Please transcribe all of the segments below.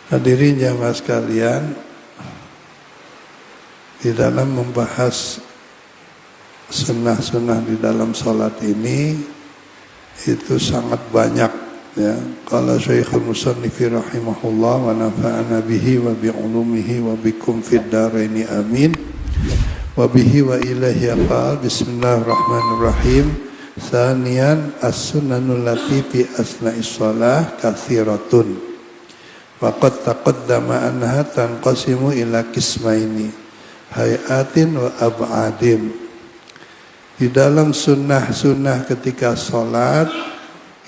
Hadirin jamaah sekalian, di dalam membahas sunnah-sunnah di dalam sholat ini itu sangat banyak ya. Qala Syekhul Musannifi rahimahullah wa nafa'ana bihi wa bi'ulumihi wa bikum fid dharaini amin wa bihi wa ilaihi aqal. Bismillahirrahmanirrahim. Tsaniyan as-sunnanul lati fi asna'is shalah katsiratun wa qad taqaddama anha tanqasimu ila qismaini hayatin wa ab'adin. Di dalam sunnah-sunnah ketika sholat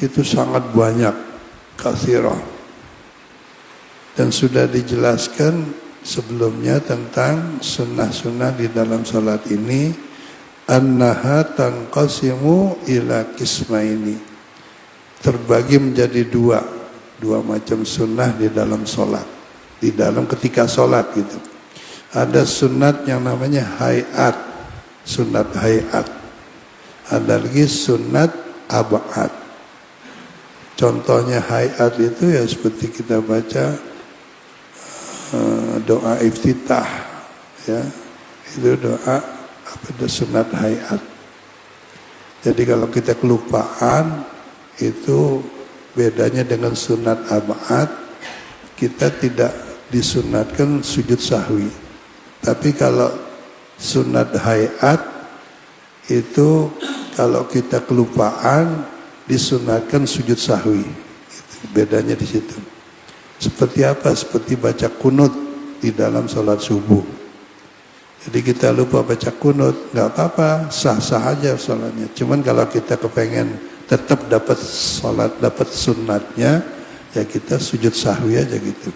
itu sangat banyak, katsirah, dan sudah dijelaskan sebelumnya tentang sunnah-sunnah di dalam sholat ini. Annaha tanqasimu ila qismaini, terbagi menjadi dua macam sunnah di dalam sholat, di dalam ketika sholat gitu. Ada sunat yang namanya hayat, sunat hayat. Ada lagi sunat ab'ad. Contohnya hayat itu ya seperti kita baca doa iftitah ya, itu doa apa, sunat hayat. Jadi kalau kita kelupaan itu bedanya dengan sunat ab'ad, kita tidak disunatkan sujud sahwi. Tapi kalau sunat hayat itu kalau kita kelupaan disunatkan sujud sahwi. Itu bedanya di situ. Seperti apa? Seperti baca kunut di dalam sholat subuh. Jadi kita lupa baca kunut, nggak apa-apa, sah-sah aja sholatnya. Cuman kalau kita kepengen tetap dapat sholat, dapat sunnatnya, ya kita sujud sahwi aja gitu.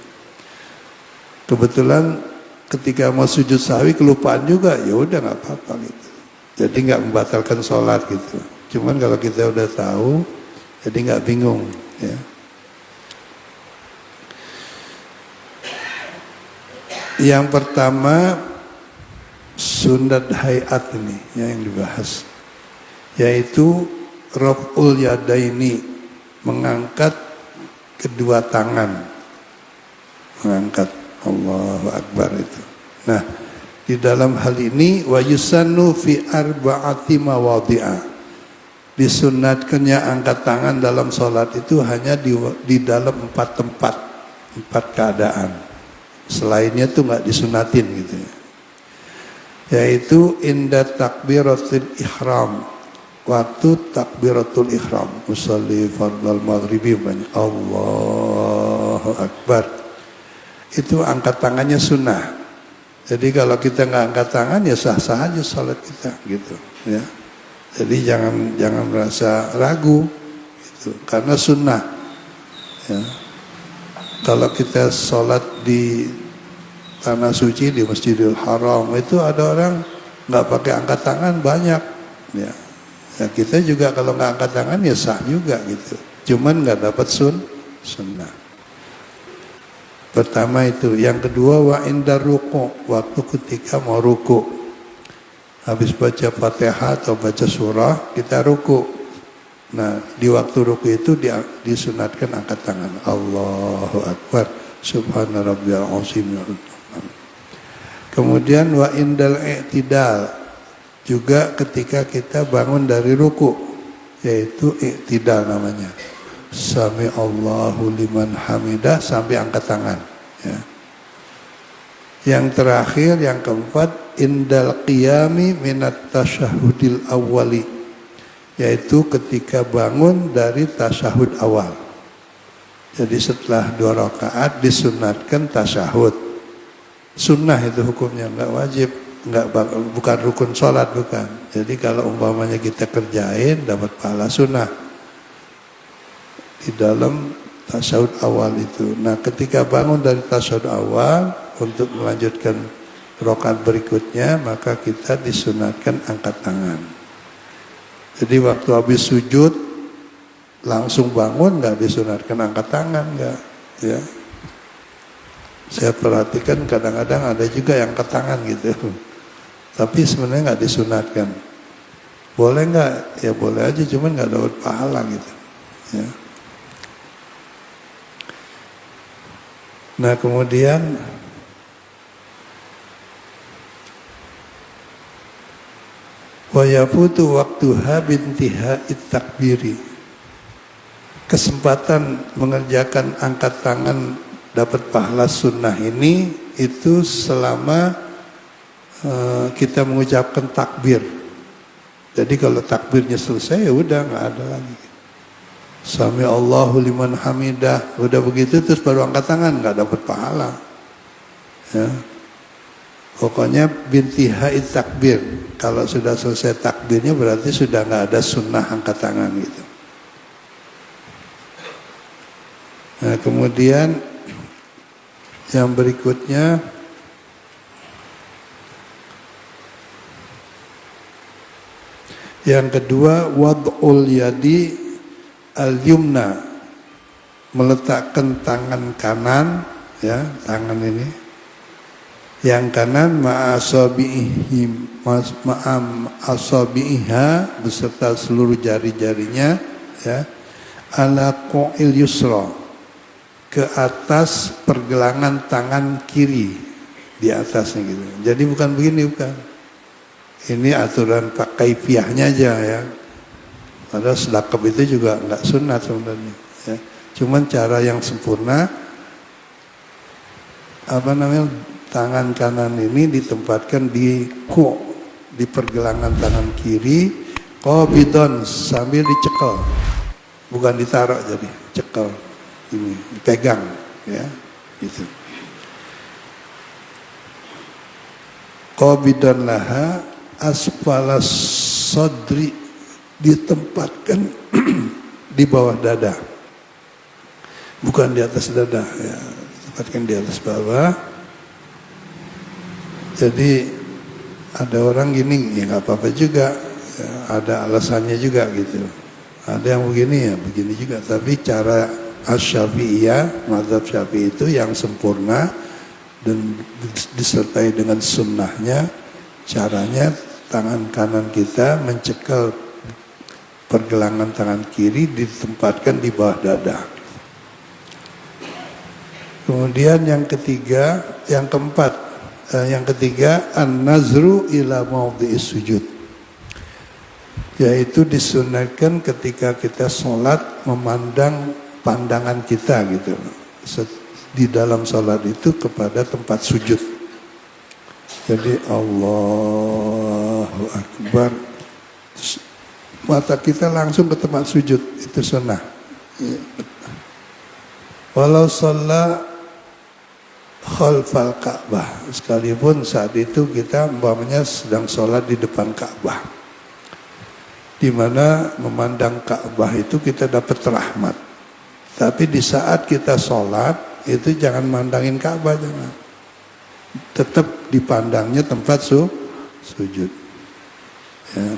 Kebetulan ketika mau sujud sahwi kelupaan juga, ya udah nggak apa-apa gitu. Jadi nggak membatalkan sholat gitu. Cuman kalau kita udah tahu, jadi nggak bingung ya. Yang pertama sunat hayat ini yang dibahas, yaitu raf'ul yadaini, mengangkat kedua tangan, mengangkat Allahu Akbar itu. Nah, di dalam hal ini wa yusannu fi arba'ati mawadhi'a, disunatkannya angkat tangan dalam sholat itu hanya di dalam 4 tempat, 4 keadaan. Selainnya tuh nggak disunatin gitu ya. Yaitu inda takbiratul ihram, waktu takbiratul ihram, musalli fardal maghribi banyak Allahu Akbar, itu angkat tangannya sunnah. Jadi kalau kita nggak angkat tangan ya sah-sah aja sholat kita gitu ya. Jadi jangan merasa ragu gitu, karena sunnah ya. Kalau kita sholat di tanah suci di Masjidil Haram itu ada orang nggak pakai angkat tangan banyak ya. Ya kita juga kalau nggak angkat tangan ya sah juga gitu. Cuman nggak dapat sunnah. Pertama itu. Yang kedua wa indar ruku', waktu ketika mau ruku'. Habis baca Fatihah atau baca surah kita ruku'. Nah di waktu ruku' itu disunatkan angkat tangan. Allahu Akbar, subhana rabbiyal azim. Kemudian wa indal i'tidal, juga ketika kita bangun dari ruku', yaitu i'tidal namanya. Sami Allahu liman hamidah sampai angkat tangan ya. Yang terakhir, yang keempat, indal qiyami minat tasyahudil awwali, yaitu ketika bangun dari tasyahud awal. Jadi setelah 2 rakaat disunatkan tasyahud. Sunnah itu hukumnya, nggak wajib, bukan rukun sholat, bukan. Jadi kalau umpamanya kita kerjain dapat pahala sunnah di dalam tasyahud awal itu. Nah ketika bangun dari tasyahud awal untuk melanjutkan rakaat berikutnya, maka kita disunatkan angkat tangan. Jadi waktu habis sujud langsung bangun nggak disunatkan angkat tangan, nggak ya. Saya perhatikan kadang-kadang ada juga yang angkat tangan gitu, tapi sebenarnya nggak disunatkan. Boleh nggak? Ya boleh aja, cuman nggak dapat pahala gitu ya. Nah kemudian wa yafutu waktuha bintiha takbiri. Kesempatan mengerjakan angkat tangan dapat pahala sunnah ini itu selama kita mengucapkan takbir. Jadi kalau takbirnya selesai ya udah nggak ada lagi. Sami Allahu liman hamidah, udah begitu terus baru angkat tangan, nggak dapat pahala. Ya. Pokoknya bintiha takbir. Kalau sudah selesai takbirnya berarti sudah nggak ada sunnah angkat tangan gitu. Nah kemudian yang berikutnya yang kedua wad'ul yadi al-yumna, meletakkan tangan kanan, ya tangan ini yang kanan ma'asabi'iha beserta seluruh jari-jarinya, ya ala qa'il yusra, ke atas pergelangan tangan kiri, di atasnya gitu. Jadi bukan begini, bukan. Ini aturan pakai kaifiahnya aja ya. Padahal sedekap itu juga enggak sunat sebenarnya. Ya. Cuman cara yang sempurna, tangan kanan ini ditempatkan di pergelangan tangan kiri, qabidon, sambil dicekal, bukan ditaruh, jadi cekal. Ini dipegang, ya, gitu. Qabidan laha asfalas sodri, ditempatkan di bawah dada, bukan di atas dada, ya, ditempatkan di atas bawah. Jadi ada orang gini, ya nggak apa-apa juga, ya, ada alasannya juga gitu. Ada yang begini ya, begini juga. Tapi cara Asy-Syafi'iyah, mazhab Syafi'i itu yang sempurna dan disertai dengan sunnahnya, caranya tangan kanan kita mencekal pergelangan tangan kiri, ditempatkan di bawah dada. Kemudian yang ketiga an-nazru ila mawdhi'is sujud, yaitu disunahkan ketika kita sholat memandang pandangan kita gitu di dalam sholat itu kepada tempat sujud. Jadi Allahu Akbar, mata kita langsung ke tempat sujud, itu sunnah. Walau sholat khalfal Ka'bah, sekalipun saat itu kita umpamanya sedang sholat di depan Ka'bah, di mana memandang Ka'bah itu kita dapat rahmat. Tapi di saat kita sholat itu jangan mandangin Ka'bah, jangan. Tetap dipandangnya tempat sujud. Ya.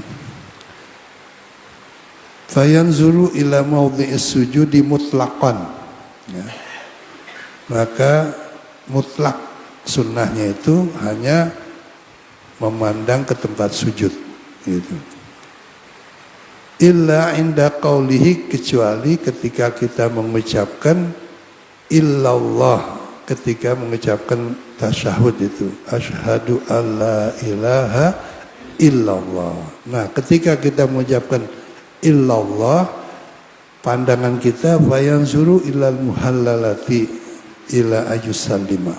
Fayanzuru ila mawdhi'is sujudi mutlaqan. Ya. Maka mutlak sunnahnya itu hanya memandang ke tempat sujud, gitu. Illa inda qaulihi, kecuali ketika kita mengucapkan illallah, ketika mengucapkan tasyahud itu, asyhadu alla ilaha illallah. Nah, ketika kita mengucapkan illallah, pandangan kita fayanzuru ilal muhallalati ila ayusallima,